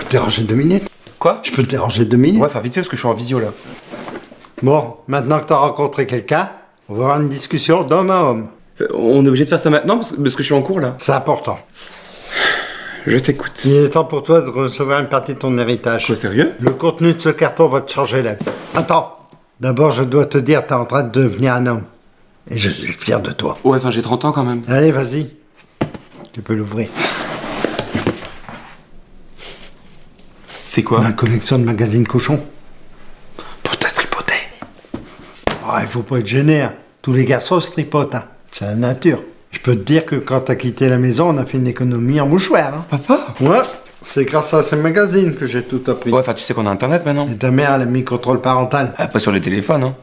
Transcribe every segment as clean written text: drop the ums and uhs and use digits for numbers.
peux te déranger 2 minutes? Quoi? Je peux te déranger 2 minutes? Ouais, faire vite fait parce que je suis en visio là. Bon, maintenant que t'as rencontré quelqu'un, on va avoir une discussion d'homme à homme. On est obligé de faire ça maintenant parce que je suis en cours là. C'est important. Je t'écoute. Il est temps pour toi de recevoir une partie de ton héritage. Quoi, sérieux? Le contenu de ce carton va te changer la vie. Attends, d'abord je dois te dire, t'es en train de devenir un homme. Et je suis fier de toi. Ouais, enfin j'ai 30 ans quand même. Allez, vas-y. Tu peux l'ouvrir. C'est quoi? Ma collection de magazines cochons. Pour te tripoter. Ah, il faut pas être gêné, hein. Tous les garçons se tripotent, hein. C'est la nature. Je peux te dire que quand t'as quitté la maison, on a fait une économie en mouchoir, hein. Papa? Ouais, c'est grâce à ces magazines que j'ai tout appris. Ouais, enfin tu sais qu'on a internet maintenant. Et ta mère, elle a mis contrôle parental. Ah, pas sur les téléphones, hein.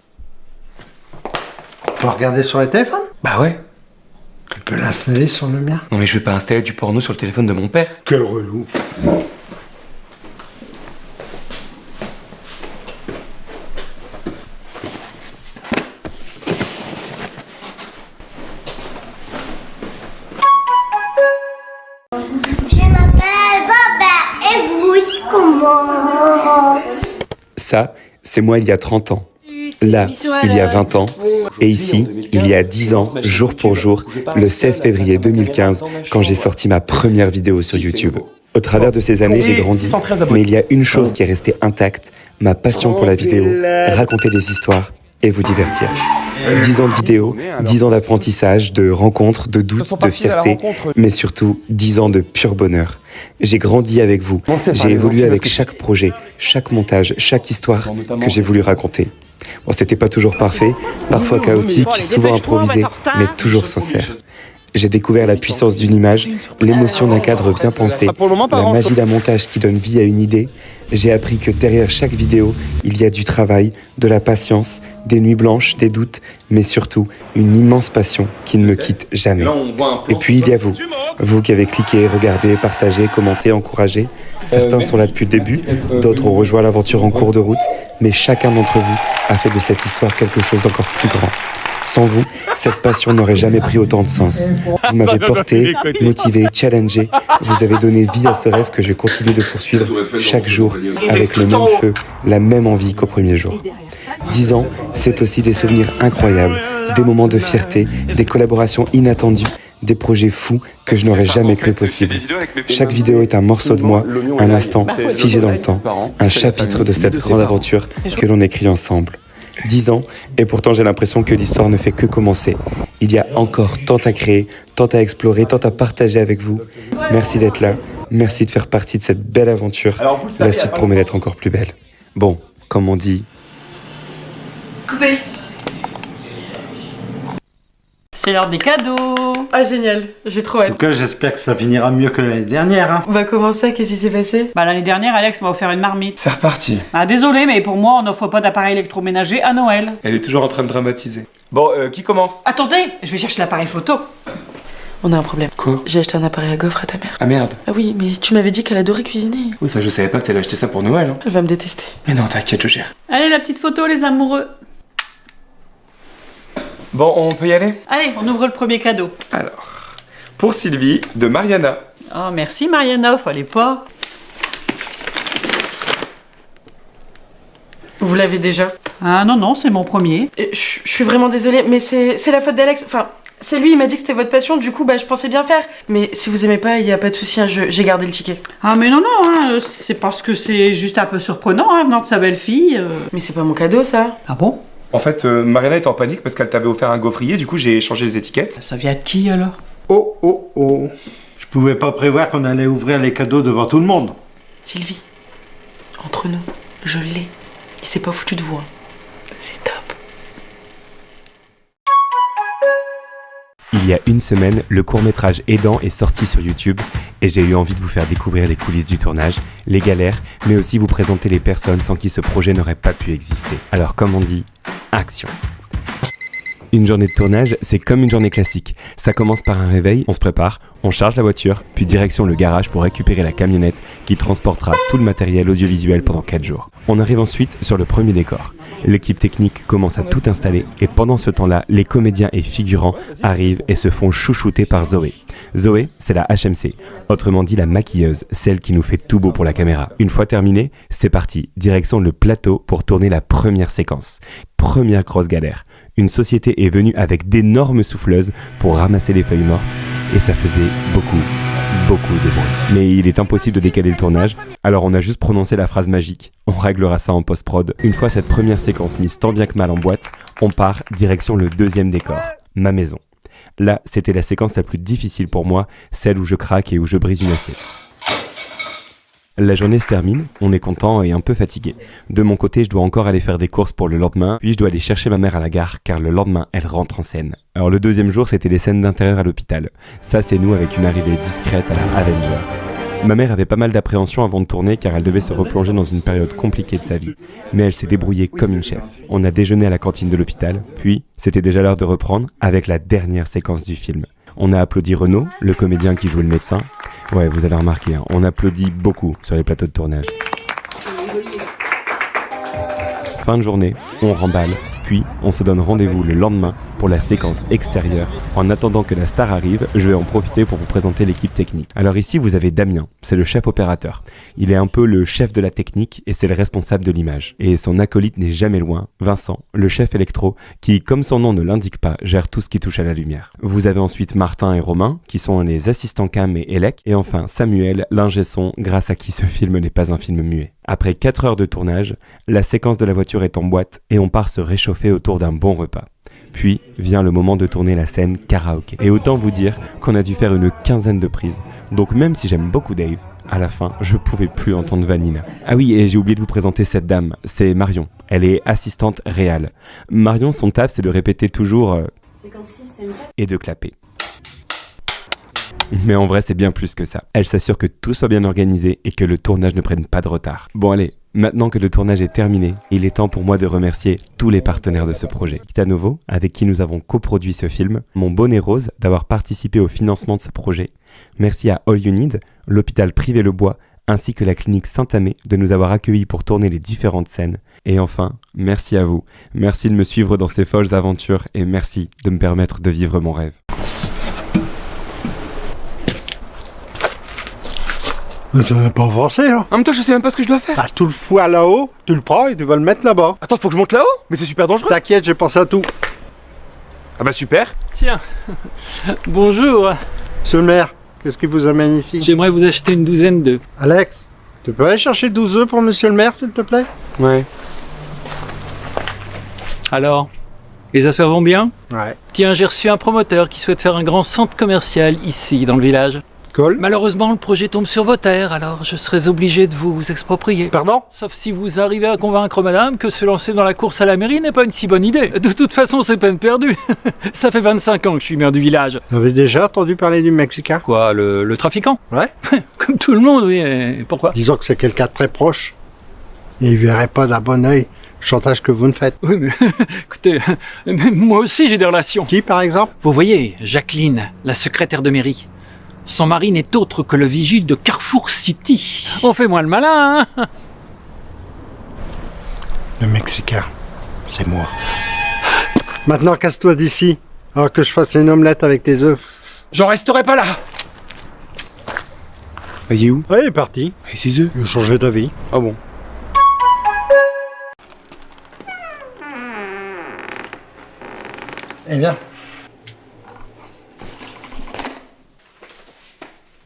Tu vas regarder sur les téléphones? Bah ouais. Tu peux l'installer sur le mien. Non mais je vais pas installer du porno sur le téléphone de mon père. Quel relou. Je m'appelle Baba et vous, c'est comment? Ça, c'est moi il y a 30 ans. Là, il y a 20 ans. Et ici, il y a 10 ans, jour pour jour, le 16 février 2015, quand j'ai sorti ma première vidéo sur YouTube. Au travers de ces années, j'ai grandi, mais il y a une chose qui est restée intacte, ma passion pour la vidéo, raconter des histoires et vous divertir. 10 ans de vidéo, 10 ans d'apprentissage, de rencontres, de doutes, de fierté, mais surtout 10 ans de pur bonheur. J'ai grandi avec vous, j'ai évolué avec chaque projet, chaque montage, chaque histoire que j'ai voulu raconter. Bon, c'était pas toujours parfait, parfois chaotique, souvent improvisé, mais toujours sincère. J'ai découvert la puissance d'une image, l'émotion d'un cadre bien pensé, la magie d'un montage qui donne vie à une idée. J'ai appris que derrière chaque vidéo, il y a du travail, de la patience, des nuits blanches, des doutes, mais surtout une immense passion qui ne me quitte jamais. Et puis il y a vous, vous qui avez cliqué, regardé, partagé, commenté, encouragé. Certains sont là depuis le début, d'autres ont rejoint l'aventure en cours de route, mais chacun d'entre vous a fait de cette histoire quelque chose d'encore plus grand. Sans vous, cette passion n'aurait jamais pris autant de sens. Vous m'avez porté, motivé, challengé. Vous avez donné vie à ce rêve que je continue de poursuivre chaque jour avec le même feu, la même envie qu'au premier jour. 10 ans, c'est aussi des souvenirs incroyables, des moments de fierté, des collaborations inattendues, des projets fous que je n'aurais jamais cru possible. Chaque vidéo est un morceau de moi, un instant figé dans le temps, un chapitre de cette grande aventure que l'on écrit ensemble. 10 ans, et pourtant j'ai l'impression que l'histoire ne fait que commencer. Il y a encore tant à créer, tant à explorer, tant à partager avec vous. Merci d'être là, merci de faire partie de cette belle aventure. La suite promet d'être encore plus belle. Bon, comme on dit... Coupé. C'est l'heure des cadeaux. Ah génial, j'ai trop En hâte. tout cas, j'espère que ça finira mieux que l'année dernière, hein. Bah comment ça, qu'est-ce qui s'est passé? Bah l'année dernière, Alex m'a offert une marmite. C'est reparti. Ah désolé, mais pour moi, on n'offre pas d'appareil électroménager à Noël. Elle est toujours en train de dramatiser. Bon, qui commence? Attendez, je vais chercher l'appareil photo. On a un problème. Quoi? J'ai acheté un appareil à gaufres à ta mère. Ah merde. Ah oui, mais tu m'avais dit qu'elle adorait cuisiner. Oui, enfin je savais pas que t'allais acheter ça pour Noël, hein. Elle va me détester. Mais non, t'inquiète, je gère. Allez, la petite photo, les amoureux. Bon, on peut y aller? Allez, on ouvre le premier cadeau. Alors, pour Sylvie, de Mariana. Oh, merci Mariana, fallait pas. Vous l'avez déjà? Ah non, non, c'est mon premier. Je suis vraiment désolée, mais c'est la faute d'Alex. Enfin, c'est lui, il m'a dit que c'était votre passion, du coup, bah je pensais bien faire. Mais si vous aimez pas, il y a pas de souci, hein, j'ai gardé le ticket. Ah mais non, non, hein, c'est parce que c'est juste un peu surprenant, hein, venant de sa belle-fille. Mais c'est pas mon cadeau, ça. Ah bon? En fait, Mariana est en panique parce qu'elle t'avait offert un gaufrier, du coup j'ai changé les étiquettes. Ça vient de qui alors? Oh, oh, oh. Je pouvais pas prévoir qu'on allait ouvrir les cadeaux devant tout le monde. Sylvie, entre nous, je l'ai. Il s'est pas foutu de vous, hein. C'est top. Il y a une semaine, le court-métrage Aidant est sorti sur YouTube et j'ai eu envie de vous faire découvrir les coulisses du tournage, les galères, mais aussi vous présenter les personnes sans qui ce projet n'aurait pas pu exister. Alors comme on dit, action! Une journée de tournage, c'est comme une journée classique. Ça commence par un réveil, on se prépare, On charge la voiture, puis direction le garage pour récupérer la camionnette qui transportera tout le matériel audiovisuel pendant 4 jours. On arrive ensuite sur le premier décor. L'équipe technique commence à tout installer et pendant ce temps-là, les comédiens et figurants arrivent et se font chouchouter par Zoé. Zoé, c'est la HMC, autrement dit la maquilleuse, celle qui nous fait tout beau pour la caméra. Une fois terminé, c'est parti, direction le plateau pour tourner la première séquence. Première grosse galère. Une société est venue avec d'énormes souffleuses pour ramasser les feuilles mortes et ça faisait beaucoup de bruit. Mais il est impossible de décaler le tournage, alors on a juste prononcé la phrase magique. On réglera ça en post-prod. Une fois cette première séquence mise tant bien que mal en boîte, on part direction le deuxième décor, ma maison. Là, c'était la séquence la plus difficile pour moi, celle où je craque et où je brise une assiette. La journée se termine, on est content et un peu fatigué. De mon côté, je dois encore aller faire des courses pour le lendemain, puis je dois aller chercher ma mère à la gare, car le lendemain, elle rentre en scène. Alors le deuxième jour, c'était les scènes d'intérieur à l'hôpital. Ça, c'est nous avec une arrivée discrète à la Avenger. Ma mère avait pas mal d'appréhension avant de tourner, car elle devait se replonger dans une période compliquée de sa vie. Mais elle s'est débrouillée comme une chef. On a déjeuné à la cantine de l'hôpital, puis c'était déjà l'heure de reprendre avec la dernière séquence du film. On a applaudi Renaud, le comédien qui jouait le médecin. Ouais, vous avez remarqué, hein, on applaudit beaucoup sur les plateaux de tournage. Fin de journée, on remballe, puis on se donne rendez-vous le lendemain pour la séquence extérieure. En attendant que la star arrive, je vais en profiter pour vous présenter l'équipe technique. Alors ici, vous avez Damien, c'est le chef opérateur. Il est un peu le chef de la technique et c'est le responsable de l'image. Et son acolyte n'est jamais loin, Vincent, le chef électro, qui, comme son nom ne l'indique pas, gère tout ce qui touche à la lumière. Vous avez ensuite Martin et Romain, qui sont les assistants cam et élec. Et enfin Samuel, l'ingé son, grâce à qui ce film n'est pas un film muet. Après 4 heures de tournage, la séquence de la voiture est en boîte et on part se réchauffer autour d'un bon repas. Puis vient le moment de tourner la scène karaoké. Et autant vous dire qu'on a dû faire une 15aine de prises. Donc même si j'aime beaucoup Dave, à la fin, je pouvais plus entendre Vanina. Ah oui, et j'ai oublié de vous présenter cette dame, c'est Marion. Elle est assistante réelle. Marion, son taf, c'est de répéter toujours et de clapper. Mais en vrai, c'est bien plus que ça. Elle s'assure que tout soit bien organisé et que le tournage ne prenne pas de retard. Bon allez, maintenant que le tournage est terminé, il est temps pour moi de remercier tous les partenaires de ce projet. Kitanovo, avec qui nous avons coproduit ce film, mon bonnet rose d'avoir participé au financement de ce projet. Merci à All You Need, l'hôpital privé Le Bois, ainsi que la clinique Saint-Amé de nous avoir accueillis pour tourner les différentes scènes. Et enfin, merci à vous. Merci de me suivre dans ces folles aventures et merci de me permettre de vivre mon rêve. Mais ça n'a pas avancé, là. En même temps, je sais même pas ce que je dois faire. Bah, tu le fous à là-haut, tu le prends et tu vas le mettre là-bas. Attends, faut que je monte là-haut? Mais c'est super dangereux. T'inquiète, j'ai pensé à tout. Ah bah super. Tiens, bonjour. Monsieur le maire, qu'est-ce qui vous amène ici? J'aimerais vous acheter une douzaine d'œufs. Alex, tu peux aller chercher 12 œufs pour monsieur le maire, s'il te plaît? Ouais. Alors, les affaires vont bien? Ouais. Tiens, j'ai reçu un promoteur qui souhaite faire un grand centre commercial ici, dans le village. Cool. Malheureusement, le projet tombe sur vos terres, alors je serai obligé de vous exproprier. Pardon? Sauf si vous arrivez à convaincre madame que se lancer dans la course à la mairie n'est pas une si bonne idée. De toute façon, c'est peine perdue. Ça fait 25 ans que je suis maire du village. Vous avez déjà entendu parler du Mexicain? Quoi, le trafiquant? Ouais. Comme tout le monde, oui. Et pourquoi? Disons que c'est quelqu'un de très proche. Et il verrait pas d'un bon oeil le chantage que vous me faites. Oui, mais écoutez, même moi aussi j'ai des relations. Qui, par exemple? Vous voyez, Jacqueline, la secrétaire de mairie. Son mari n'est autre que le vigile de Carrefour City. On fait moins le malin, hein? Le Mexicain, c'est moi. Maintenant, casse-toi d'ici, alors que je fasse une omelette avec tes œufs. J'en resterai pas là. Il est où? Ouais, il est parti. Et ses œufs? Il a changé d'avis. Ah bon. Eh bien.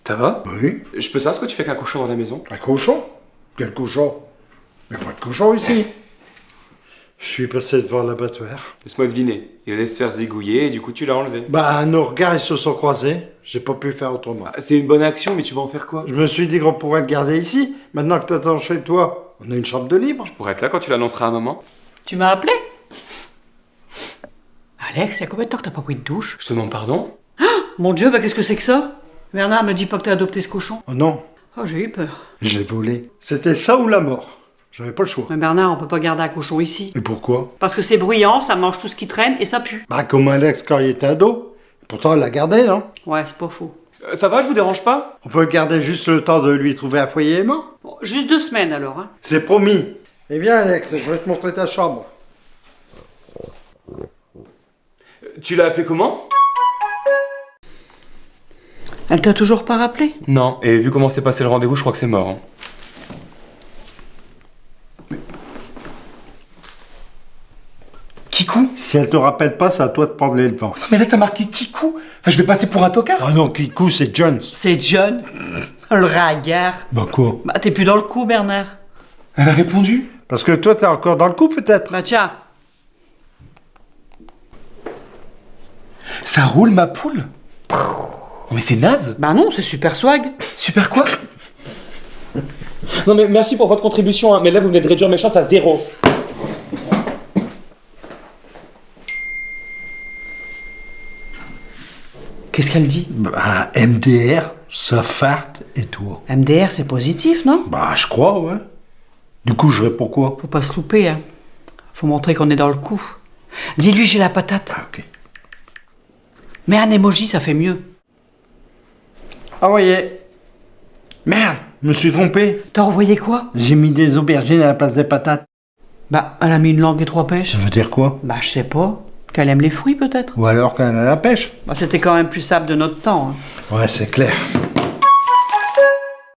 Ça va? Oui. Je peux savoir ce que tu fais avec un cochon dans la maison? Un cochon? Quel cochon? Il n'y a pas de cochon ici. Je suis passé devant l'abattoir. Laisse-moi deviner. Il allait se faire zigouiller et du coup tu l'as enlevé. Bah, nos regards ils se sont croisés. J'ai pas pu faire autrement. Ah, c'est une bonne action, mais tu vas en faire quoi? Je me suis dit qu'on pourrait le garder ici. Maintenant que t'attends chez toi, on a une chambre de libre. Pour être là quand tu l'annonceras à maman. Tu m'as appelé? Alex, il y a combien de temps que t'as pas pris de douche? Je te demande pardon? Mon Dieu, bah qu'est-ce que c'est que ça? Bernard me dit pas que t'as adopté ce cochon. Oh non, Oh, j'ai eu peur. je l'ai volé. C'était ça ou la mort. J'avais pas le choix. Mais Bernard, on peut pas garder un cochon ici. Et pourquoi? Parce que c'est bruyant, ça mange tout ce qui traîne et ça pue. Bah, comme Alex quand il était ado. Pourtant, elle l'a gardé, non? Ouais, c'est pas faux. Ça va, je vous dérange pas? On peut garder juste le temps de lui trouver un foyer aimant. Bon, juste 2 semaines alors. Hein. C'est promis. Eh bien, Alex, je vais te montrer ta chambre. Tu l'as appelé comment? Elle t'a toujours pas rappelé? Non, et vu comment s'est passé le rendez-vous, je crois que c'est mort. Hein. Kikou? Si elle te rappelle pas, c'est à toi de prendre les devants. Mais là, t'as marqué Kikou? Enfin, je vais passer pour un tocard? Ah non, Kikou, c'est Jones. C'est John, le ringard. Bah quoi? Bah t'es plus dans le coup, Bernard. Elle a répondu? Parce que toi, t'es encore dans le coup, peut-être. Bah tiens. Ça roule, ma poule? Mais c'est naze! Bah non, c'est super swag. Super quoi? Non mais merci pour votre contribution, hein, mais là vous venez de réduire mes chances à 0. Qu'est-ce qu'elle dit? Bah, MDR, ça farte et toi. MDR, c'est positif, non? Bah, je crois, ouais. Du coup, je réponds quoi? Faut pas se louper, hein. Faut montrer qu'on est dans le coup. Dis-lui, j'ai la patate. Ah, ok. Mais un emoji, ça fait mieux. Envoyé. Merde, je me suis trompé. T'as envoyé quoi? J'ai mis des aubergines à la place des patates. Bah, elle a mis une langue et 3 pêches. Ça veut dire quoi? Bah, je sais pas. Qu'elle aime les fruits, peut-être. Ou alors qu'elle a la pêche. Bah, c'était quand même plus simple de notre temps. Hein. Ouais, c'est clair.